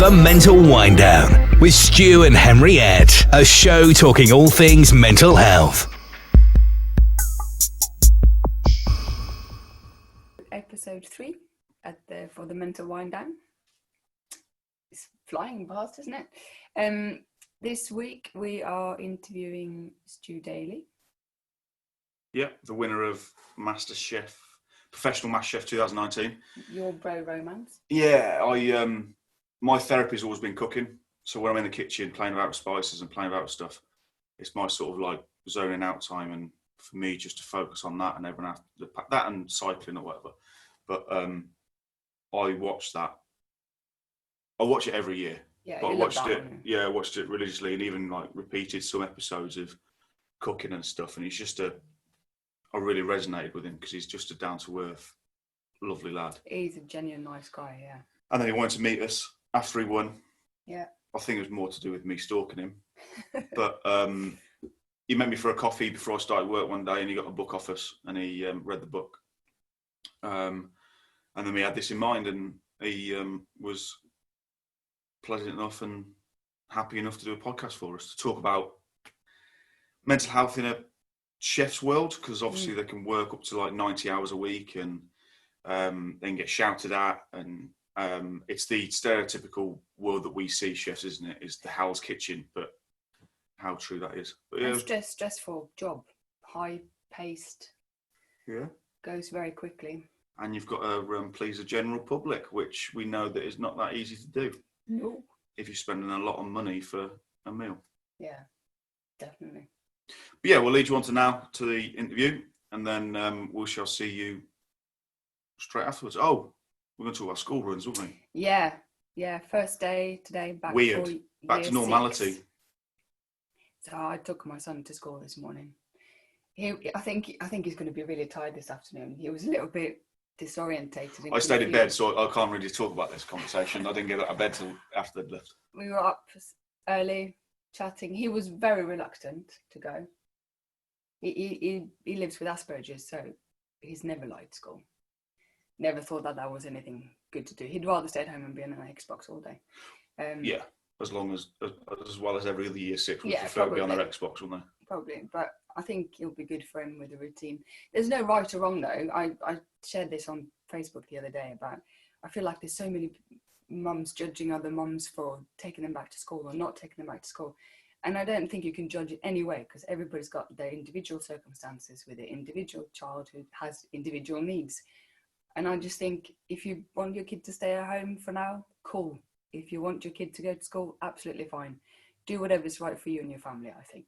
The Mental Wind Down with Stu and Henriette, a show talking all things mental health. Episode 3 for the Mental Wind Down. It's flying past, isn't it? This week we are interviewing Stu Deeley. Yeah, the winner of MasterChef, Professional MasterChef 2019. Your bro romance. Yeah, my therapy's always been cooking. So when I'm in the kitchen playing about with spices and playing about with stuff, it's my sort of like zoning out time, and for me just to focus on that, and everyone has that and cycling or whatever. But I watch that. I watch it every year. Yeah, but I watched it. Yeah, I watched it religiously, and even like repeated some episodes of cooking and stuff. And I really resonated with him because he's just a down to earth, lovely lad. He's a genuine nice guy, yeah. And then he wanted to meet us after he won. Yeah. I think it was more to do with me stalking him. But he met me for a coffee before I started work one day, and he got a book off us, and he read the book. And then we had this in mind, and he was pleasant enough and happy enough to do a podcast for us to talk about mental health in a chef's world, because obviously they can work up to like 90 hours a week and then get shouted at, and it's the stereotypical world that we see chefs, isn't it? Is the Hell's Kitchen, but how true that is. But yeah, it's stressful job, high paced. Yeah, goes very quickly. And you've got to please the general public, which we know that is not that easy to do. No. If you're spending a lot of money for a meal. Yeah, definitely. But yeah, we'll lead you on to the interview, and then we shall see you straight afterwards. Oh, we're going to talk about school runs, aren't we? Yeah. First day today, back back to normality. 6. So I took my son to school this morning. I think he's going to be really tired this afternoon. He was a little bit disorientated. I stayed in bed, so I can't really talk about this conversation. I didn't get out of bed till after they'd left. We were up early chatting. He was very reluctant to go. He lives with Asperger's, so he's never liked school. Never thought that was anything good to do. He'd rather stay at home and be on an Xbox all day. Yeah, as well as every other year 6 would prefer probably to be on their Xbox, wouldn't they? Probably, but I think it'll be good for him with a routine. There's no right or wrong though. I shared this on Facebook the other day about, I feel like there's so many mums judging other mums for taking them back to school or not taking them back to school. And I don't think you can judge it anyway, because everybody's got their individual circumstances with their individual child who has individual needs. And I just think if you want your kid to stay at home for now, cool. If you want your kid to go to school, absolutely fine. Do whatever's right for you and your family, I think.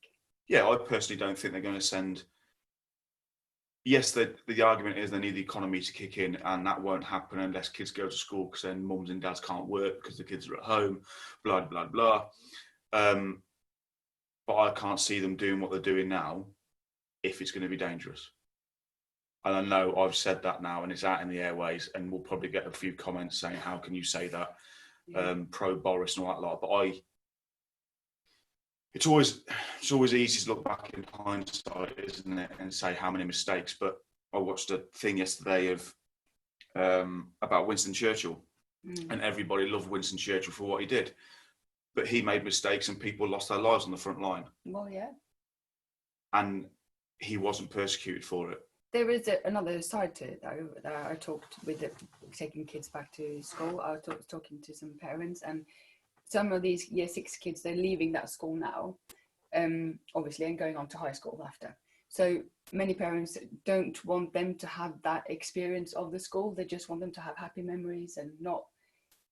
Yeah, I personally don't think they're going to send... Yes, the argument is they need the economy to kick in, and that won't happen unless kids go to school, because then mums and dads can't work because the kids are at home, blah, blah, blah. But I can't see them doing what they're doing now if it's going to be dangerous. And I know I've said that now, and it's out in the airways, and we'll probably get a few comments saying, how can you say that? Yeah. Pro Boris and all that lot. But it's always easy to look back in hindsight, isn't it, and say how many mistakes. But I watched a thing yesterday about Winston Churchill, and everybody loved Winston Churchill for what he did. But he made mistakes, and people lost their lives on the front line. Well, yeah. And he wasn't persecuted for it. There is another side to it, though. I talked with taking kids back to school. I was talking to some parents, and some of these year 6 kids, they're leaving that school now, obviously, and going on to high school after. So many parents don't want them to have that experience of the school. They just want them to have happy memories and not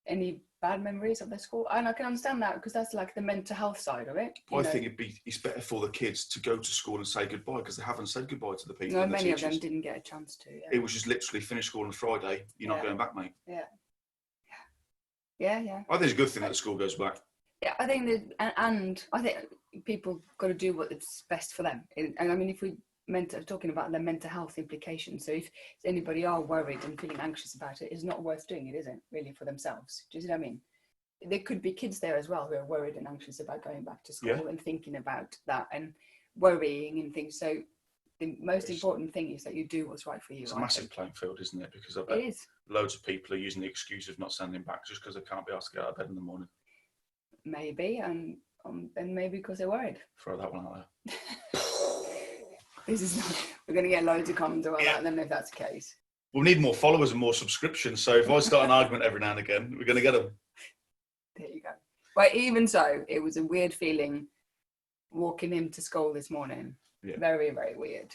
any bad memories of their school. And I can understand that, because that's like the mental health side of it. I think it's better for the kids to go to school and say goodbye, because they haven't said goodbye to the people. No, many of them didn't get a chance to. Yeah. It was just literally finish school on Friday. You're not going back, mate. Yeah. I think it's a good thing that the school goes back. Yeah, I think that, and I think people got to do what's best for them. And I mean, if we talking about the mental health implications, so if anybody are worried and feeling anxious about it, it's not worth doing it, is it? Really, for themselves. Do you see what I mean? There could be kids there as well who are worried and anxious about going back to school and thinking about that and worrying and things. So the most important thing is that you do what's right for you. It's a massive playing field, isn't it? Because I bet it is. loads of people are using the excuse of not sending back just because they can't be asked to get out of bed in the morning. Maybe, and maybe because they're worried. Throw that one out there. This is not, we're going to get loads of comments about that, and then if that's the case. We'll need more followers and more subscriptions. So if I start an argument every now and again, we're going to get them. There you go. But even so, it was a weird feeling walking him to school this morning. Yeah. Very, very weird.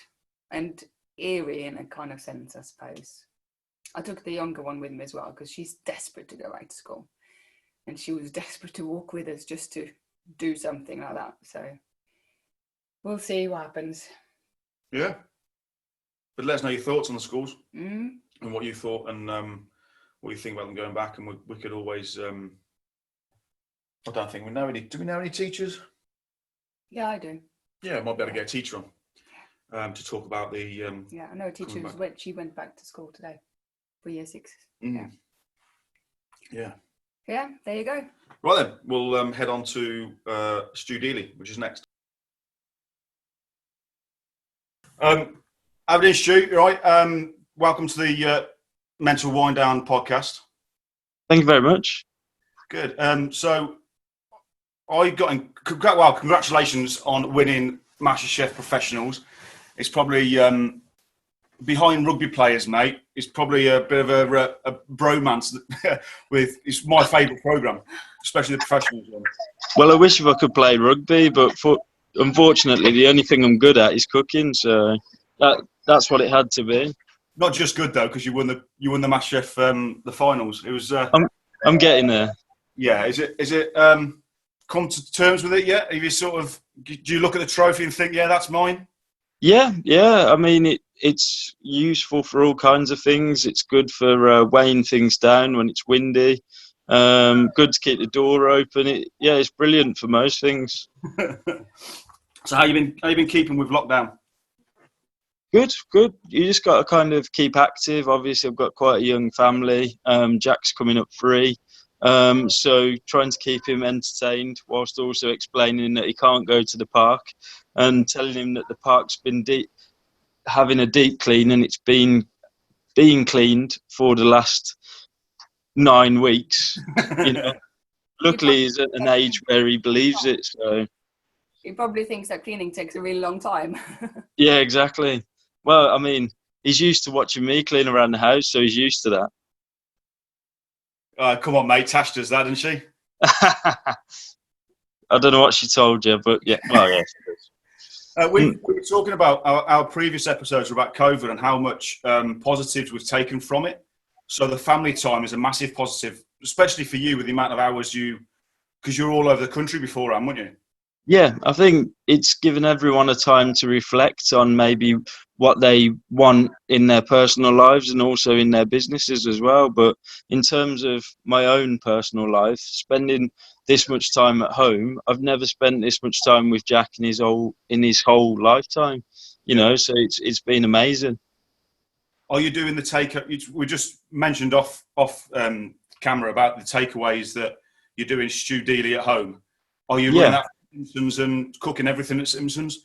And eerie in a kind of sense, I suppose. I took the younger one with me as well because she's desperate to go back to school. And she was desperate to walk with us just to do something like that. So we'll see what happens. Yeah. But let us know your thoughts on the schools and what you thought and what you think about them going back. And we could always... I don't think we know any... Do we know any teachers? Yeah, I do. Yeah, I might be able to get a teacher on to talk about the... yeah, I know a teacher she went back to school today for year 6. Mm. Yeah. Yeah, there you go. Right then, we'll head on to Stu Deeley, which is next. Aberdeen Stu, right? Welcome to the Mental Wind Down podcast. Thank you very much. Good. So I got in, congratulations on winning MasterChef Professionals. It's probably behind rugby players, mate. It's probably a bit of a bromance with. It's my favourite programme, especially the professionals one. Well, I wish if I could play rugby, but unfortunately, the only thing I'm good at is cooking. So that's what it had to be. Not just good though, because you won the MasterChef the finals. It was. I'm getting there. Yeah. Is it come to terms with it yet? Have you sort of? Do you look at the trophy and think, yeah, that's mine? Yeah. I mean, it's useful for all kinds of things. It's good for weighing things down when it's windy. Good to keep the door open. It's brilliant for most things. So how you been keeping with lockdown? Good. You just got to kind of keep active. Obviously, I've got quite a young family. Jack's coming up 3. So trying to keep him entertained whilst also explaining that he can't go to the park and telling him that the park's been having a deep clean and it's been being cleaned for the last 9 weeks. You know, luckily he's at an age where he believes it. So he probably thinks that cleaning takes a really long time. Yeah, exactly. Well, I mean, he's used to watching me clean around the house, so he's used to that. Come on, mate. Tash does that, doesn't she? I don't know what she told you, but yeah. Well, yeah. We were talking about our previous episodes about COVID and how much positives we've taken from it. So the family time is a massive positive, especially for you with the amount of hours because you're all over the country beforehand, weren't you? Yeah, I think it's given everyone a time to reflect on maybe what they want in their personal lives and also in their businesses as well. But in terms of my own personal life, spending this much time at home, I've never spent this much time with Jack in his whole lifetime. You know, so it's been amazing. Are you doing the takeaway? We just mentioned off camera about the takeaways that you're doing Stu Deeley at home. Are you running that for Simpsons and cooking everything at Simpsons?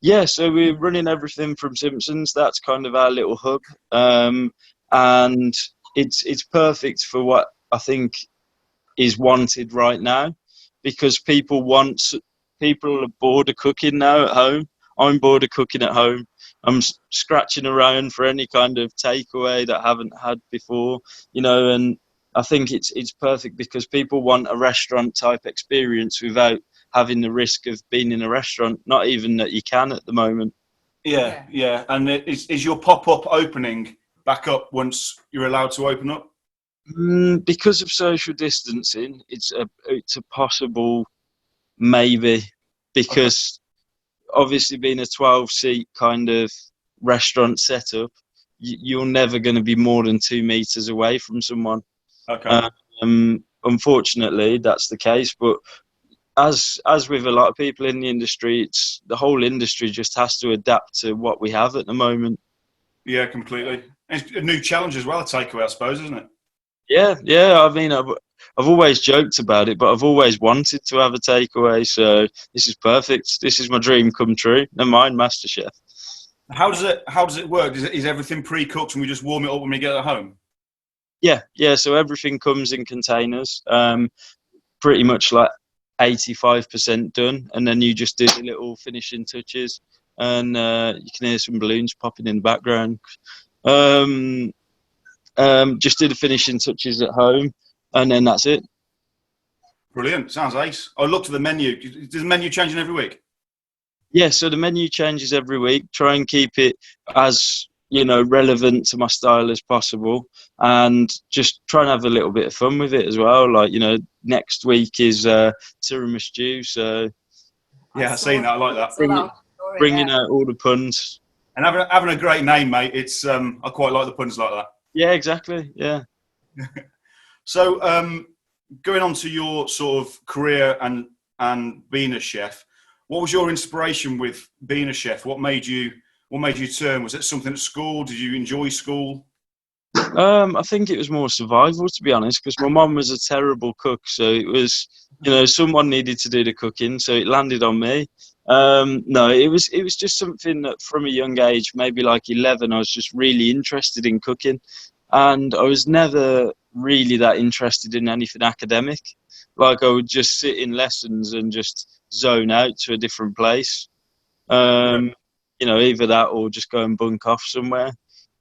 Yeah, so we're running everything from Simpsons. That's kind of our little hub, and it's perfect for what I think is wanted right now, because people are bored of cooking now at home. I'm bored of cooking at home. I'm scratching around for any kind of takeaway that I haven't had before, you know, and I think it's perfect because people want a restaurant type experience without having the risk of being in a restaurant, not even that you can at the moment. Yeah. And is your pop-up opening back up once you're allowed to open up? Because of social distancing, it's a possible maybe, because obviously being a 12-seat kind of restaurant setup, you're never going to be more than 2 meters away from someone. Okay. Unfortunately, that's the case, but as with a lot of people in the industry, the whole industry just has to adapt to what we have at the moment. Yeah, completely. It's a new challenge as well, a takeaway, I suppose, isn't it? Yeah. I mean, I've always joked about it, but I've always wanted to have a takeaway. So this is perfect. This is my dream come true. Never mind MasterChef. How does it work? Is everything pre-cooked and we just warm it up when we get at home? Yeah. So everything comes in containers. Pretty much like 85% done, and then you just do the little finishing touches, and you can hear some balloons popping in the background. Just do the finishing touches at home, and then that's it. Brilliant. Sounds ace. I looked at the menu. Does the menu changing every week? Yeah, so the menu changes every week. Try and keep it as, relevant to my style as possible, and just try and have a little bit of fun with it as well. Like, next week is tiramisu, so Yeah, I've seen that. I like that. Bringing out all the puns. And having a great name, mate. It's I quite like the puns like that. Yeah, exactly. Yeah. So, going on to your sort of career and being a chef, what was your inspiration with being a chef? What made you turn? Was it something at school? Did you enjoy school? I think it was more survival, to be honest, because my mum was a terrible cook. So it was, someone needed to do the cooking, so it landed on me. No, it was just something that from a young age, maybe like 11, I was just really interested in cooking, and I was never really that interested in anything academic. Like, I would just sit in lessons and just zone out to a different place. Either that or just go and bunk off somewhere.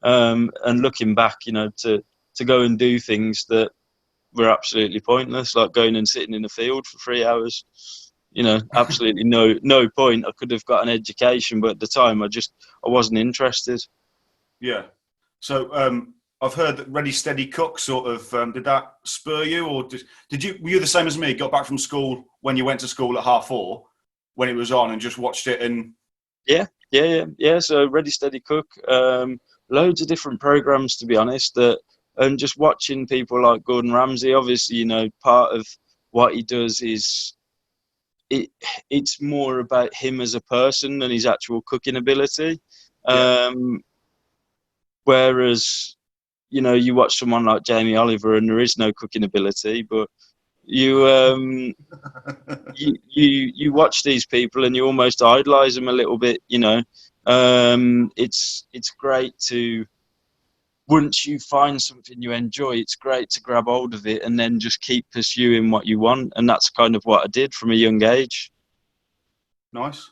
And looking back, to go and do things that were absolutely pointless, like going and sitting in the field for 3 hours. Absolutely no point. I could have got an education, but at the time I wasn't interested. Yeah. So I've heard that Ready Steady Cook sort of did that spur you, or were you the same as me? Got back from school when you went to school at 4:30 when it was on and just watched it and. Yeah. So Ready Steady Cook, loads of different programs, to be honest. And just watching people like Gordon Ramsay. Obviously, part of what he does is it's more about him as a person than his actual cooking ability. Whereas, you watch someone like Jamie Oliver and there is no cooking ability, but you watch these people and you almost idolize them a little bit. It's great to, once you find something you enjoy, it's great to grab hold of it and then just keep pursuing what you want, and that's kind of what I did from a young age. Nice.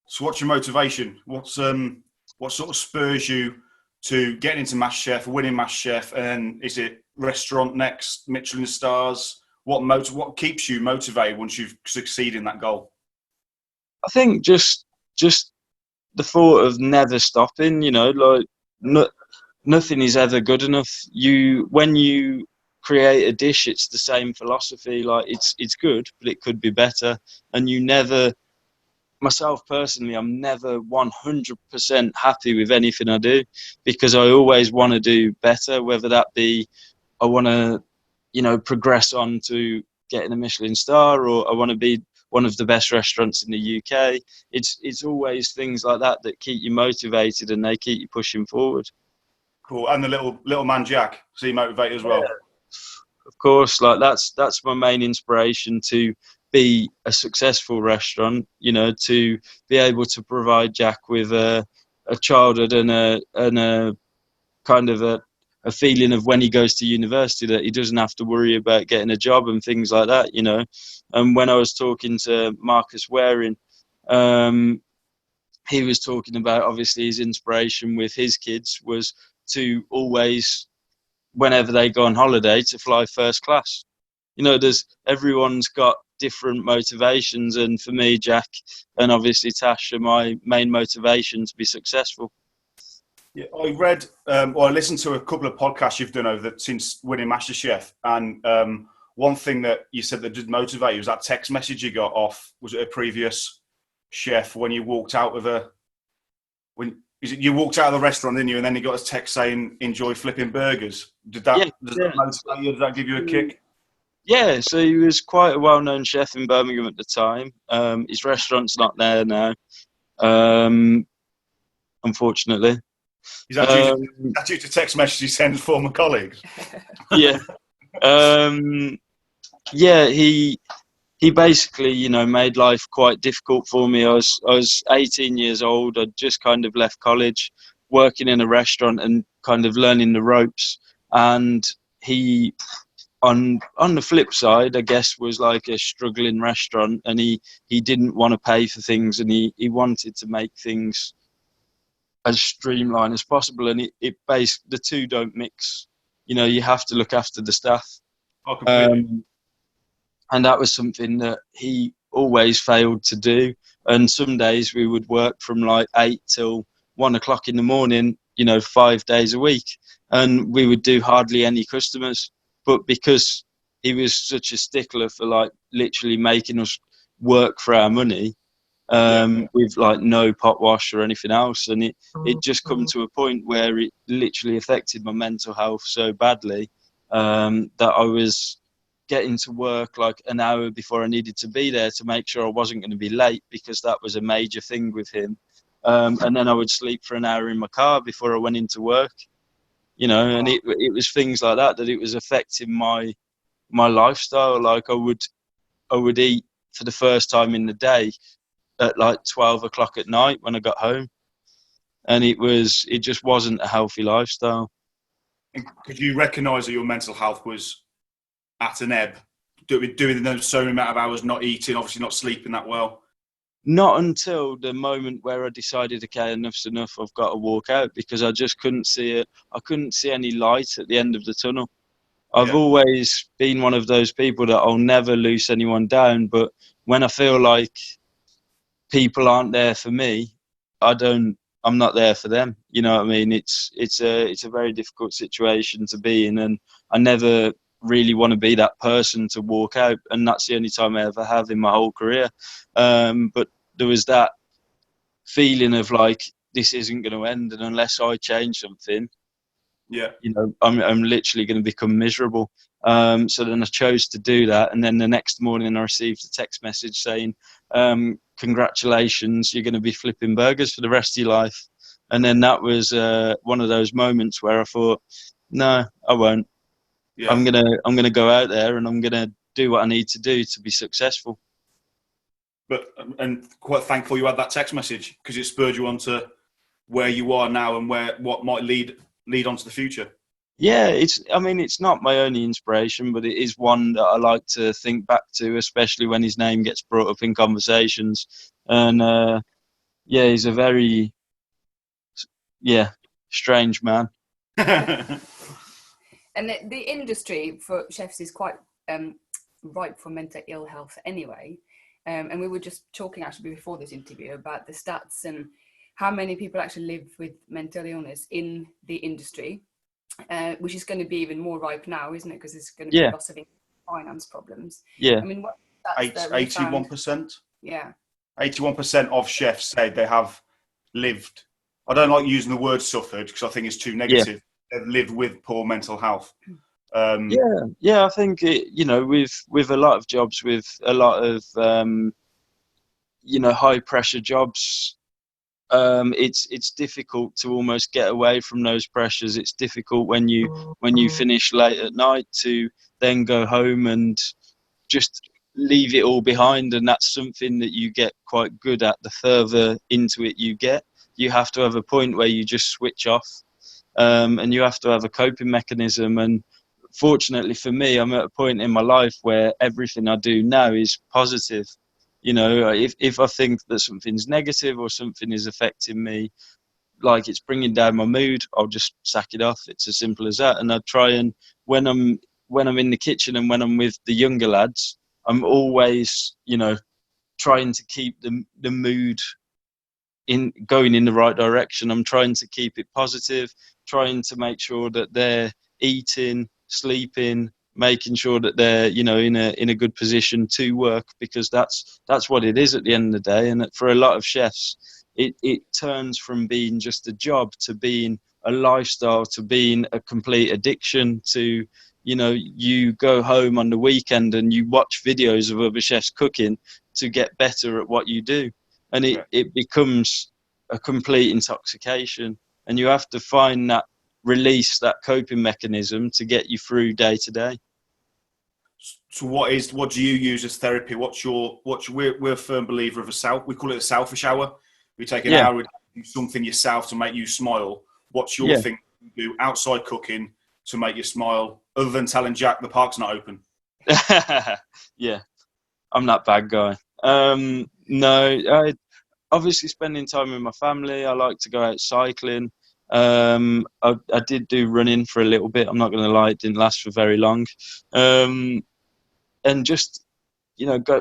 So what's your motivation? What sort of spurs you to getting into MasterChef, winning MasterChef, and is it restaurant next, Michelin stars? What keeps you motivated once you've succeeded in that goal? I think just the thought of never stopping. Nothing is ever good enough. When you create a dish, it's the same philosophy. Like, it's good, but it could be better. And you never, myself personally, I'm never 100% happy with anything I do, because I always want to do better, whether that be I want to, progress on to getting a Michelin star, or I want to be one of the best restaurants in the UK. It's always things like that keep you motivated and they keep you pushing forward. Cool. And the little man Jack, so you motivated as well. Yeah. Of course, like that's my main inspiration to be a successful restaurant. To be able to provide Jack with a childhood and a kind of a feeling of when he goes to university that he doesn't have to worry about getting a job and things like that. And when I was talking to Marcus Waring, he was talking about, obviously, his inspiration with his kids was to always, whenever they go on holiday, to fly first class. Everyone's got different motivations, and for me, Jack and obviously Tash are my main motivation to be successful. Yeah, I read, I listened to a couple of podcasts you've done since winning MasterChef, and one thing that you said that did motivate you was that text message you got off, was it a previous chef, when you walked out of you walked out of the restaurant, didn't you? And then you got a text saying, "Enjoy flipping burgers." Does that motivate you? Does that give you a kick? Yeah, so he was quite a well-known chef in Birmingham at the time. His restaurant's not there now, unfortunately. Is that due to text messages he sends former colleagues? Yeah. Yeah, he he basically, you know, made life quite difficult for me. I was 18 years old. I'd just kind of left college, working in a restaurant and kind of learning the ropes. And he, on the flip side, I guess, was like a struggling restaurant, and he didn't want to pay for things, and he wanted to make things as streamlined as possible. And the two don't mix. You know, you have to look after the staff. Oh, completely. And that was something that he always failed to do. And some days we would work from like 8 till 1 o'clock in the morning, you know, 5 days a week. And we would do hardly any customers. But because he was such a stickler for like literally making us work for our money, with like no pot wash or anything else. And it just come to a point where it literally affected my mental health so badly, that I was getting to work like an hour before I needed to be there to make sure I wasn't going to be late, because that was a major thing with him. And then I would sleep for an hour in my car before I went into work, you know. And it was things like that it was affecting my lifestyle. Like I would eat for the first time in the day at like 12 o'clock at night when I got home, and it just wasn't a healthy lifestyle. And could you recognise that your mental health was at an ebb, doing those so many amount of hours, not eating, obviously not sleeping that well? Not until the moment where I decided, okay, enough's enough, I've got to walk out, because I just couldn't see it. I couldn't see any light at the end of the tunnel. I've always been one of those people that I'll never loose anyone down, but when I feel like people aren't there for me, I'm not there for them. You know what I mean? It's a very difficult situation to be in, and I never really want to be that person to walk out, and that's the only time I ever have in my whole career. But there was that feeling of like, this isn't going to end, and unless I change something, you know, I'm literally going to become miserable. So then I chose to do that, and then the next morning I received a text message saying, congratulations, you're going to be flipping burgers for the rest of your life. And then that was one of those moments where I thought, no, I won't. I'm gonna go out there and I'm gonna do what I need to do to be successful. But and quite thankful you had that text message, because it spurred you on to where you are now and what might lead on to the future. Yeah, it's not my only inspiration, but it is one that I like to think back to, especially when his name gets brought up in conversations. And he's a very strange man. And the industry for chefs is quite ripe for mental ill health anyway. And we were just talking actually before this interview about the stats and how many people actually live with mental illness in the industry, which is going to be even more ripe now, isn't it? Because there's going to be lots of finance problems. Yeah. I mean, what 81%? Yeah. 81% of chefs say they have lived, I don't like using the word suffered because I think it's too negative. They've lived with poor mental health. I think with a lot of jobs, with a lot of high pressure jobs, it's difficult to almost get away from those pressures. It's difficult when you finish late at night to then go home and just leave it all behind, and that's something that you get quite good at. The further into it you get, you have to have a point where you just switch off, and you have to have a coping mechanism. And fortunately for me, I'm at a point in my life where everything I do now is positive. You know, if I think that something's negative or something is affecting me, like it's bringing down my mood, I'll just sack it off. It's as simple as that. And I try, and when I'm in the kitchen and when I'm with the younger lads, I'm always, trying to keep the mood going in the right direction. I'm trying to keep it positive, trying to make sure that they're eating, sleeping, making sure that they're in a good position to work, because that's what it is at the end of the day. And for a lot of chefs, it turns from being just a job to being a lifestyle, to being a complete addiction, to you go home on the weekend and you watch videos of other chefs cooking to get better at what you do, and it becomes a complete intoxication. And you have to find that release, that coping mechanism to get you through day to day. So what do you use as therapy? We're a firm believer of we call it a selfish hour. We take an hour to do something yourself to make you smile. What's your thing you do outside cooking to make you smile, other than telling Jack the park's not open? Yeah, I'm that bad guy. No, obviously spending time with my family. I like to go out cycling. I did do running for a little bit. I'm not going to lie, it didn't last for very long. And just,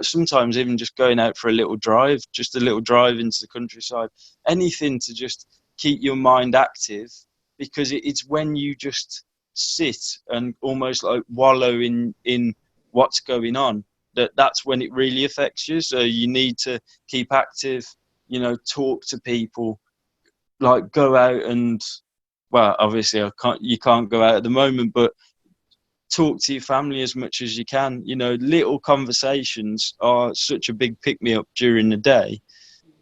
sometimes even just going out for a little drive into the countryside, anything to just keep your mind active, because it's when you just sit and almost like wallow in what's going on, that's when it really affects you. So you need to keep active, talk to people, like go out and, well, obviously you can't go out at the moment, but talk to your family as much as you can. Little conversations are such a big pick-me-up during the day,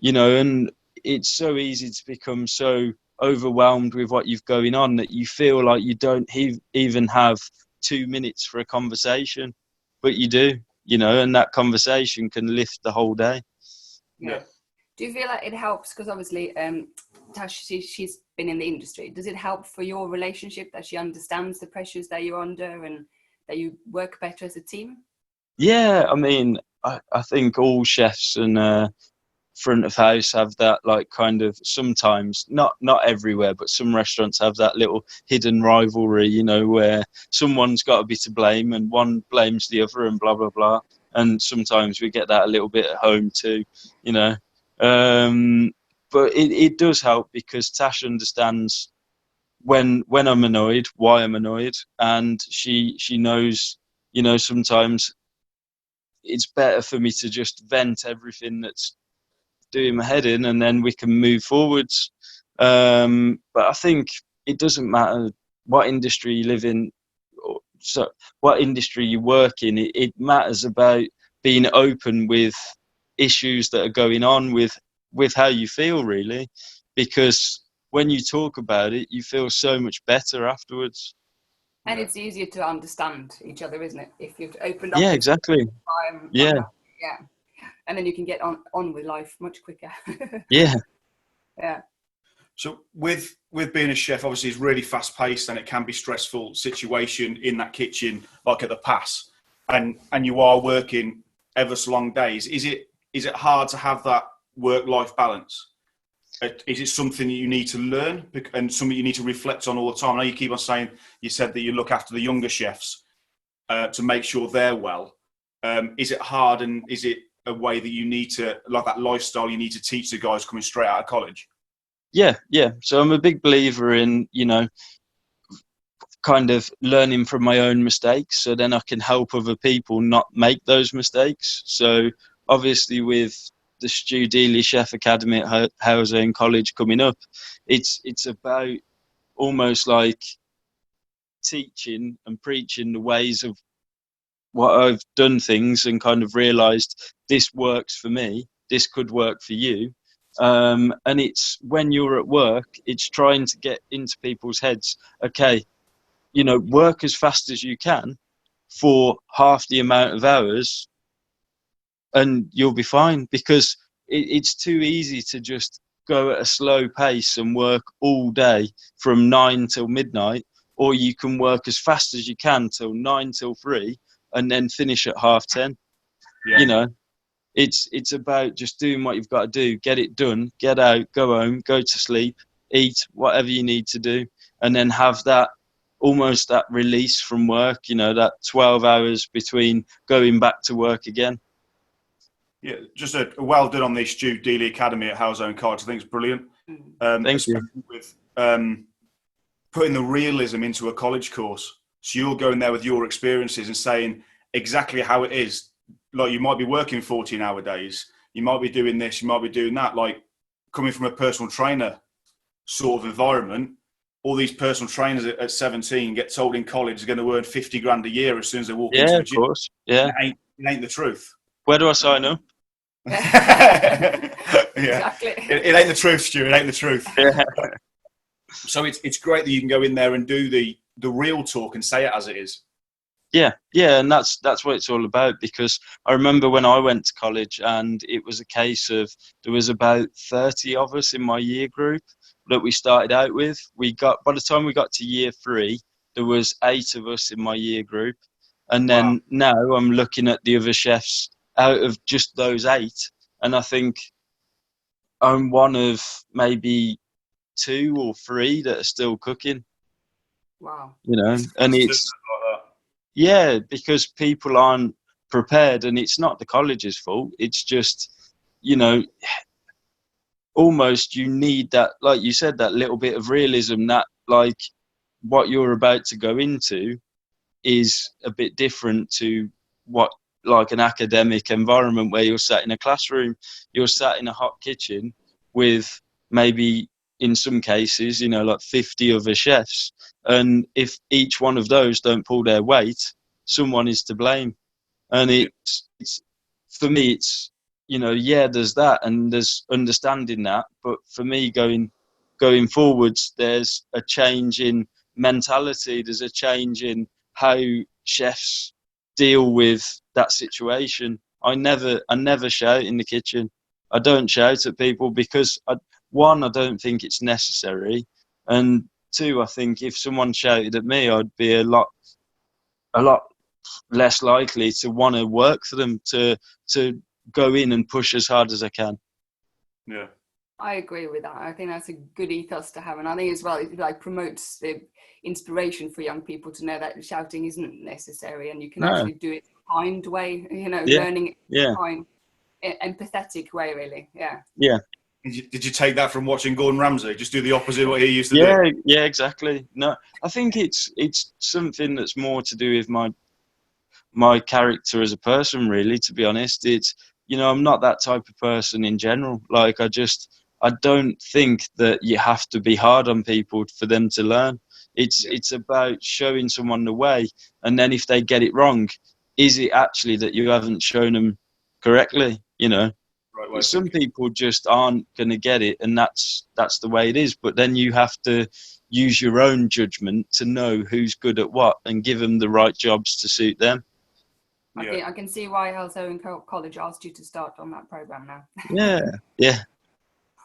and it's so easy to become so overwhelmed with what you've going on that you feel like you don't even have 2 minutes for a conversation, but you do, and that conversation can lift the whole day. Yeah. Do you feel like it helps? Because obviously, Tash, she's been in the industry. Does it help for your relationship that she understands the pressures that you're under and that you work better as a team? Yeah, I mean, I think all chefs and front of house have that, like, kind of, sometimes, not everywhere, but some restaurants have that little hidden rivalry, where someone's got to be to blame and one blames the other and blah, blah, blah. And sometimes we get that a little bit at home too, But it does help, because Tash understands when I'm annoyed, why I'm annoyed, and she knows, sometimes it's better for me to just vent everything that's doing my head in, and then we can move forwards. But I think it doesn't matter what industry you live in, so what industry you work in. It matters about being open with issues that are going on with how you feel, really, because when you talk about it, you feel so much better afterwards. And it's easier to understand each other, isn't it? If you've opened up. Yeah, exactly. Yeah. Yeah. And then you can get on with life much quicker. Yeah. Yeah. So with being a chef, obviously it's really fast paced and it can be stressful situation in that kitchen, like at the pass, and you are working ever so long days. Is it hard to have that work-life balance? Is it something you need to learn and something you need to reflect on all the time? I know you keep on saying, you said that you look after the younger chefs to make sure they're well. Is it hard, and is it a way that you need to, like that lifestyle you need to teach the guys coming straight out of college? Yeah. So I'm a big believer in, kind of learning from my own mistakes, so then I can help other people not make those mistakes. So obviously with the Stu Deeley Chef Academy at Howzone College coming up, it's about almost like teaching and preaching the ways of what I've done things, and kind of realised this works for me, this could work for you. And it's when you're at work, it's trying to get into people's heads, okay, work as fast as you can for half the amount of hours and you'll be fine, because it's too easy to just go at a slow pace and work all day from 9 till midnight, or you can work as fast as you can till 9 till 3 and then finish at 10:30. Yeah. It's about just doing what you've got to do, get it done, get out, go home, go to sleep, eat whatever you need to do, and then have that almost that release from work, that 12 hours between going back to work again. Yeah, just a well done on the Stu Deeley Academy at Howzone College. I think it's brilliant. Thank you. With putting the realism into a college course. So you're going there with your experiences and saying exactly how it is. Like, you might be working 14-hour days. You might be doing this. You might be doing that. Like, coming from a personal trainer sort of environment, all these personal trainers at 17 get told in college are going to earn 50 grand a year as soon as they walk into the gym. Yeah, of course. Yeah. It ain't the truth. Where do I sign up? Yeah. Exactly. It ain't the truth, Stu. It ain't the truth. Yeah. So it's great that you can go in there and do the real talk and say it as it is. Yeah, and that's what it's all about. Because I remember when I went to college, and it was a case of there was about 30 of us in my year group that we started out with. By the time we got to year 3, there was 8 of us in my year group, and then now I'm looking at the other chefs out of just those 8, and I think I'm one of maybe 2 or 3 that are still cooking. Wow. And it's because people aren't prepared, and it's not the college's fault. It's just, almost you need that, like you said, that little bit of realism, that like what you're about to go into is a bit different to what, like, an academic environment where you're sat in a classroom, you're sat in a hot kitchen with maybe, in some cases, like 50 other chefs. And if each one of those don't pull their weight, someone is to blame. And it's for me, it's, there's that, and there's understanding that. But for me, going forwards, there's a change in mentality. There's a change in how chefs deal with that situation. I never shout in the kitchen. I don't shout at people because, one, I don't think it's necessary, and 2, I think if someone shouted at me, I'd be a lot less likely to want to work for them, to go in and push as hard as I can. Yeah, I agree with that. I think that's a good ethos to have, and I think as well it like promotes the inspiration for young people to know that shouting isn't necessary, and you can actually do it in a kind way. Learning it in a kind, empathetic way, really. Yeah. Did you take that from watching Gordon Ramsay? Just do the opposite of what he used to do? Yeah, exactly. No, I think it's something that's more to do with my character as a person, really, to be honest. It's, I'm not that type of person in general. Like, I don't think that you have to be hard on people for them to learn. It's about showing someone the way, and then if they get it wrong, is it actually that you haven't shown them correctly? Right, some people just aren't going to get it, and that's the way it is. But then you have to use your own judgment to know who's good at what and give them the right jobs to suit them. Okay, I can see why Health Owen College asked you to start on that program now. Yeah.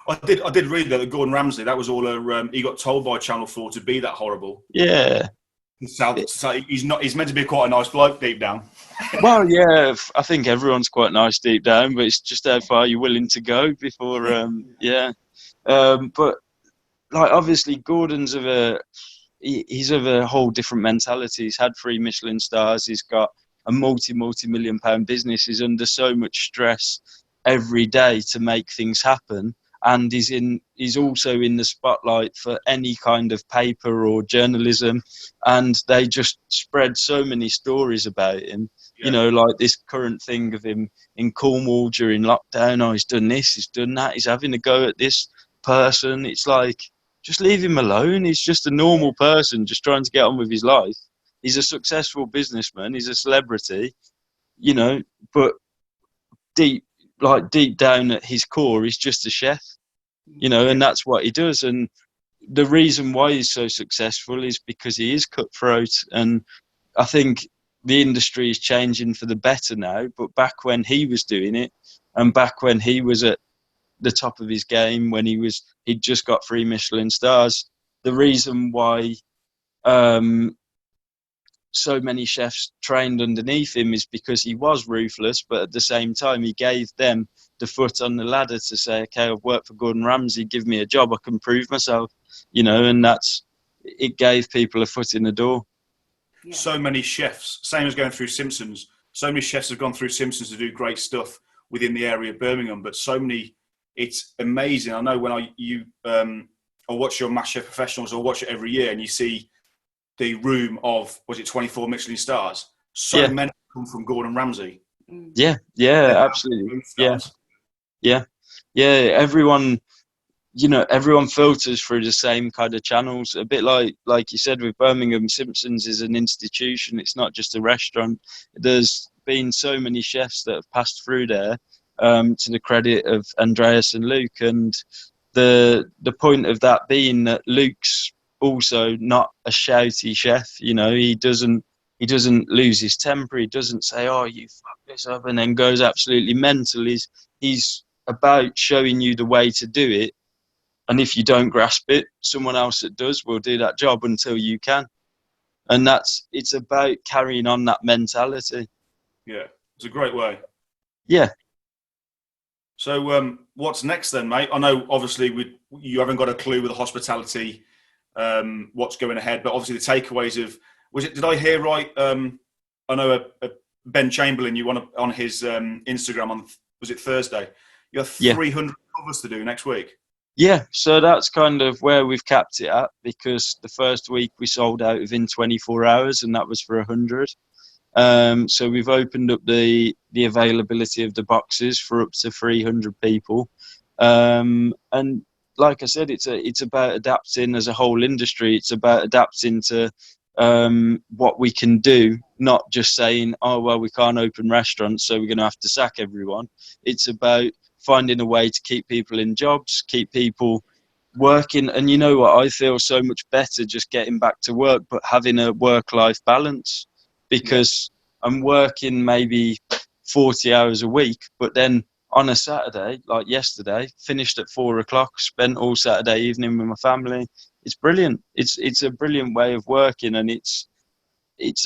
I did read that Gordon Ramsay, that was all he got told by Channel 4 to be that horrible. Yeah. So he's not. He's meant to be quite a nice bloke deep down. Well, yeah, I think everyone's quite nice deep down, but it's just how far you're willing to go before. But like, obviously, Gordon's he's of a whole different mentality. He's had 3 Michelin stars. He's got a multi-million-pound business. He's under so much stress every day to make things happen. And he's also in the spotlight for any kind of paper or journalism, and they just spread so many stories about him. Like this current thing of him in Cornwall during lockdown. Oh, he's done this, he's done that, he's having a go at this person. It's like, just leave him alone. He's just a normal person just trying to get on with his life. He's a successful businessman, he's a celebrity, but deep down at his core, he's just a chef, and that's what he does. And the reason why he's so successful is because he is cutthroat. And I think the industry is changing for the better now, but back when he was doing it, and back when he was at the top of his game, when he'd just got 3 Michelin stars, the reason why so many chefs trained underneath him is because he was ruthless, but at the same time he gave them the foot on the ladder to say, okay, I've worked for Gordon Ramsay, give me a job, I can prove myself, and it gave people a foot in the door. Yeah. So many chefs, same as going through Simpsons, so many chefs have gone through Simpsons to do great stuff within the area of Birmingham, but so many, it's amazing. I know when I watch your MasterChef Professionals, I watch it every year, and you see the room of, was it 24 Michelin stars? So many come from Gordon Ramsay. Yeah, absolutely. Yeah. Everyone, everyone filters through the same kind of channels. A bit like you said with Birmingham, Simpsons is an institution. It's not just a restaurant. There's been so many chefs that have passed through there, to the credit of Andreas and Luke. And the point of that being that Luke's also not a shouty chef. He doesn't he doesn't lose his temper. He doesn't say, "Oh, you fuck this up," and then goes absolutely mental. He's about showing you the way to do it. And if you don't grasp it, someone else that does will do that job until you can. And it's about carrying on that mentality. Yeah, it's a great way. Yeah. So what's next then, mate? I know obviously you haven't got a clue with the hospitality, what's going ahead, but obviously the takeaways of, did I hear right? I know Ben Chamberlain, you want on his Instagram on, was it Thursday? You have 300 covers to do next week. Yeah, so that's kind of where we've capped it at, because the first week we sold out within 24 hours, and that was for 100. So we've opened up the availability of the boxes for up to 300 people. And like I said, it's about adapting as a whole industry. It's about adapting to what we can do, not just saying, "Oh, well, we can't open restaurants, so we're going to have to sack everyone." It's about finding a way to keep people in jobs, keep people working. And you know what? I feel so much better just getting back to work, but having a work-life balance, because I'm working maybe 40 hours a week, but then on a Saturday, like yesterday, finished at 4:00, spent all Saturday evening with my family. It's brilliant. It's a brilliant way of working, and it's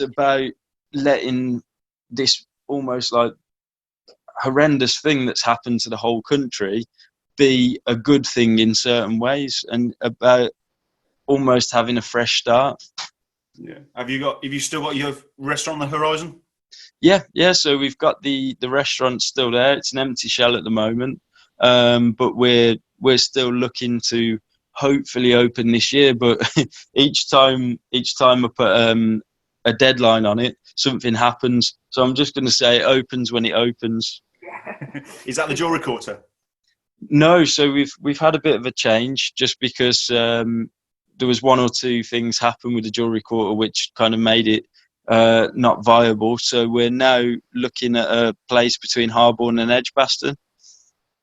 about letting this almost like horrendous thing that's happened to the whole country be a good thing in certain ways, and about almost having a fresh start. Yeah. Have you still got your restaurant on the horizon? Yeah. So we've got the restaurant still there. It's an empty shell at the moment, but we're still looking to hopefully open this year. But each time I put a deadline on it, something happens. So I'm just going to say it opens when it opens. Is that the jewelry quarter? No, so we've had a bit of a change, just because there was one or two things happen with the jewelry quarter which kind of made it not viable. So we're now looking at a place between Harborne and Edgbaston.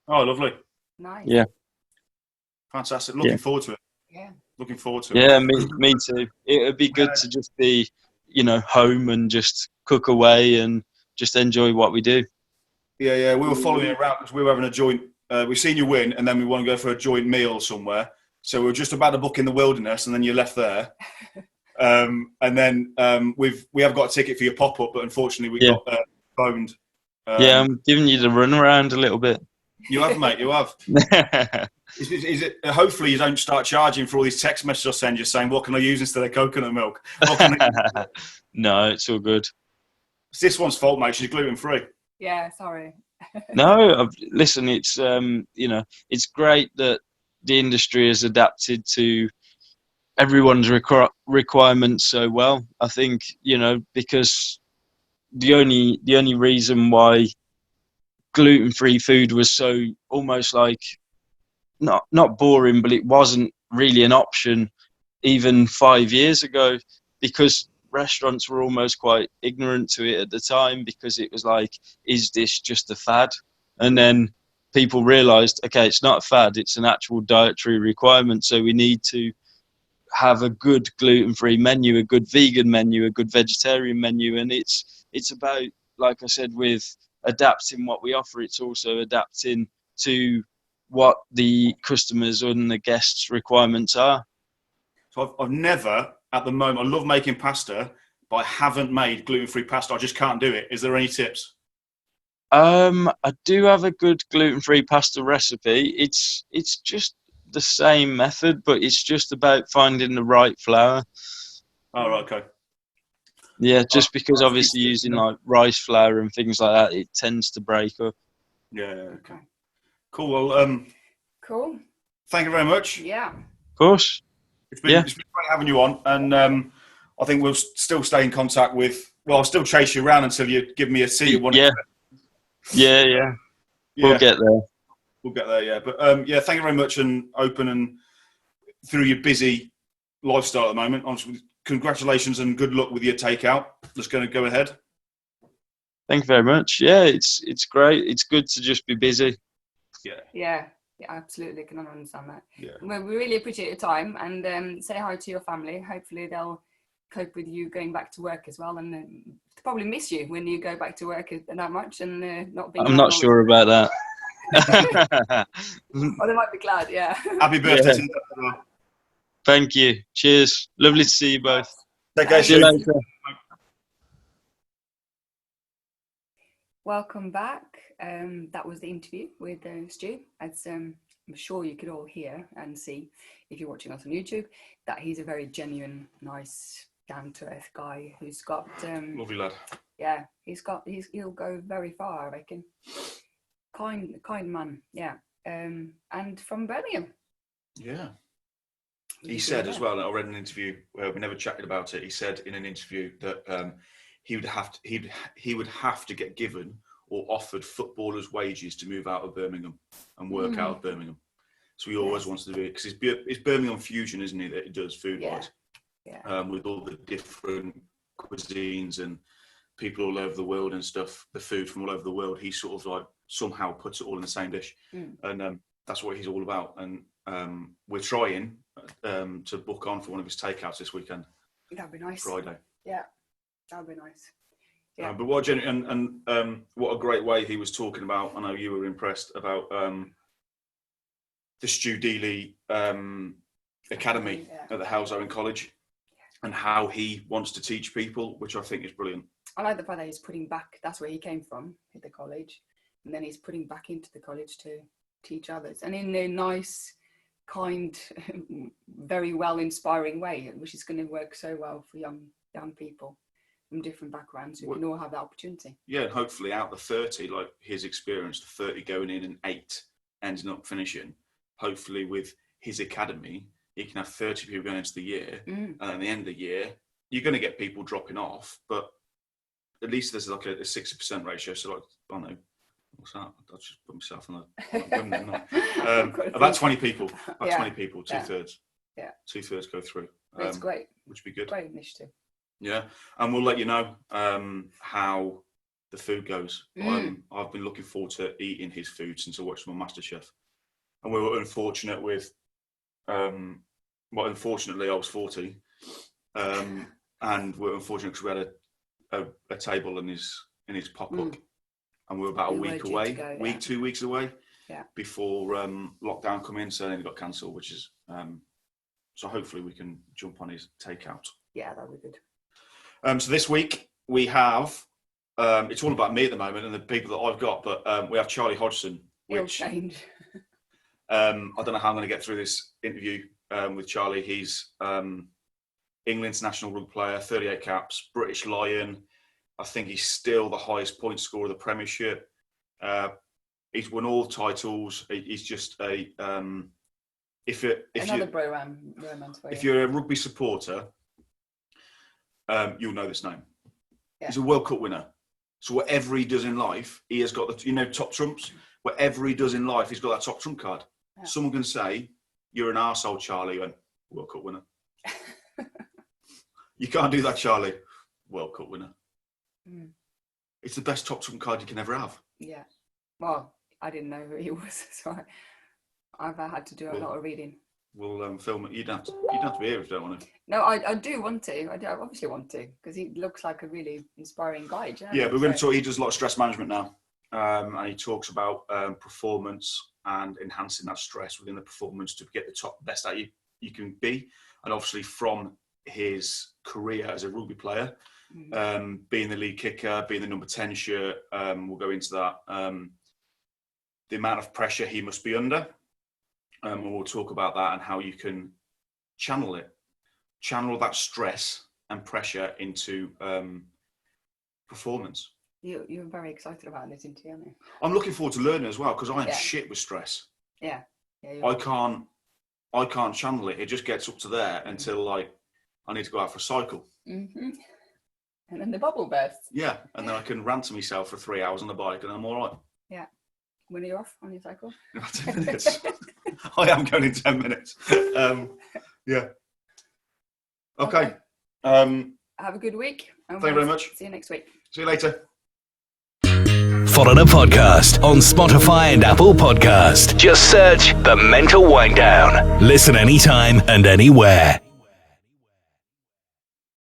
Oh, lovely. Nice. Yeah. Fantastic. Looking forward to it. Yeah. Looking forward to it. Yeah, me too. It would be good to just be, home and just cook away and just enjoy what we do. Yeah. We were following it around because we were having a joint. We've seen you win, and then we want to go for a joint meal somewhere. So we were just about to book in the wilderness, and then you left there. And then we have got a ticket for your pop-up, but unfortunately we got phoned. I'm giving you the run around a little bit. You have, mate. You have. Is it? Hopefully, you don't start charging for all these text messages I send you saying, "What can I use instead of coconut milk?" No, it's all good. It's this one's fault, mate. She's gluten-free. Yeah, sorry. No, listen. It's it's great that the industry has adapted to everyone's requirements so well. I think because the only reason why gluten-free food was so almost like not boring, but it wasn't really an option even 5 years ago, because restaurants were almost quite ignorant to it at the time, because it was like, is this just a fad? And then people realized, okay, it's not a fad, it's an actual dietary requirement. So we need to have a good gluten-free menu, a good vegan menu, a good vegetarian menu. And it's about, like I said, with adapting what we offer, it's also adapting to what the customers and the guests' requirements are. So I've never, at the moment, I love making pasta, but I haven't made gluten-free pasta. I just can't do it. Is there any tips? I do have a good gluten-free pasta recipe. It's just the same method, but it's just about finding the right flour. Oh, right, okay. Yeah, just because obviously using like rice flour and things like that, it tends to break up. Yeah, okay. Cool. Well, Cool. thank you very much. Yeah. Of course. It's been great having you on, and I think we'll still stay in contact with. Well, I'll still chase you around until you give me a seat at one. Yeah. We'll get there. We'll get there. Yeah, but thank you very much, and open and through your busy lifestyle at the moment. Honestly, congratulations and good luck with your takeout. Just going to go ahead. Thank you very much. Yeah, it's great. It's good to just be busy. Yeah, absolutely. Can understand that. Yeah. Well, we really appreciate your time, and say hi to your family. Hopefully they'll cope with you going back to work as well, and probably miss you when you go back to work that much and not being. I'm not sure about that. Oh, they might be glad. Yeah. Happy birthday to you. Thank you. Cheers. Lovely to see you both. Take care. See you later. Welcome back. That was the interview with Stu. As I'm sure you could all hear and see if you're watching us on YouTube, that he's a very genuine, nice, down-to-earth guy who's got Lovely lad. Yeah, he'll go very far, I reckon. Kind man, yeah. And from Birmingham. Yeah. He said as well, I read an interview where we never chatted about it. He said in an interview that he would have to get given or offered footballers' wages to move out of Birmingham and work out of Birmingham. So he always wants to do it because it's Birmingham fusion, isn't it? That he does food-wise, with all the different cuisines and people all over the world and stuff. The food from all over the world, he sort of like somehow puts it all in the same dish, and that's what he's all about. And we're trying to book on for one of his takeouts this weekend. That'd be nice. Friday. Yeah, that'd be nice. Yeah. But what what a great way he was talking about. I know you were impressed about the Stu Deeley Academy at the Halesowen College and how he wants to teach people, which I think is brilliant. I like the fact that he's putting back, that's where he came from, at the college, and then he's putting back into the college to teach others, and in a nice, kind, very well inspiring way, which is going to work so well for young people from different backgrounds who can all have that opportunity. Yeah, and hopefully out the 30, like his experience, the 30 going in and 8 ending up finishing, hopefully with his academy, he can have 30 people going into the year, and at the end of the year, you're going to get people dropping off, but at least there's like a 60% ratio, so like, I don't know, what's that? I'll just put myself on the about 20 people. About 20 people, 2/3. Yeah. 2/3 go through. That's great. Which would be good. Great initiative. Yeah. And we'll let you know how the food goes. I've been looking forward to eating his food since I watched him on MasterChef. And we were unfortunate with unfortunately I was 40. And we're unfortunate because we had a table in his pop-up. And we were about a week away, 2 weeks away, before lockdown come in. So then it got cancelled, which is so hopefully we can jump on his takeout. Yeah, that would be good. So this week we have it's all about me at the moment and the people that I've got, but we have Charlie Hodgson. It'll change. I don't know how I'm going to get through this interview with Charlie. He's England's national rugby player, 38 caps, British Lion. I think he's still the highest point scorer of the Premiership. He's won all titles. He's just if you're a rugby supporter, you'll know this name. Yeah. He's a World Cup winner. So whatever he does in life, he has got top trumps. Whatever he does in life, he's got that top trump card. Yeah. Someone can say, "You're an arsehole, Charlie," and World Cup winner. You can't do that, Charlie. World Cup winner. It's the best top trump card you can ever have. Yeah. Well, I didn't know who he was, so I've had to do a lot of reading. We'll film it. You'd have to be here if you don't want to. No, I do want to. I obviously want to because he looks like a really inspiring guy. Yeah, but we're going to talk. He does a lot of stress management now, and he talks about performance and enhancing that stress within the performance to get the best that you can be, and obviously from his career as a rugby player. Being the lead kicker, being the number 10 shirt, we'll go into that. The amount of pressure he must be under, and we'll talk about that and how you can channel that stress and pressure into performance. You're very excited about this interview, aren't you? I'm looking forward to learning as well because I am shit with stress. Yeah. I can't channel it. It just gets up to there until like I need to go out for a cycle. And then the bubble bursts. Yeah, and then I can rant to myself for 3 hours on the bike and I'm all right. Yeah. When are you off on your cycle? In about 10 minutes. I am going in 10 minutes. Yeah. Okay. Have a good week. Thank you very much. See you next week. See you later. Follow the podcast on Spotify and Apple Podcast. Just search The Mental Wind Down. Listen anytime and anywhere.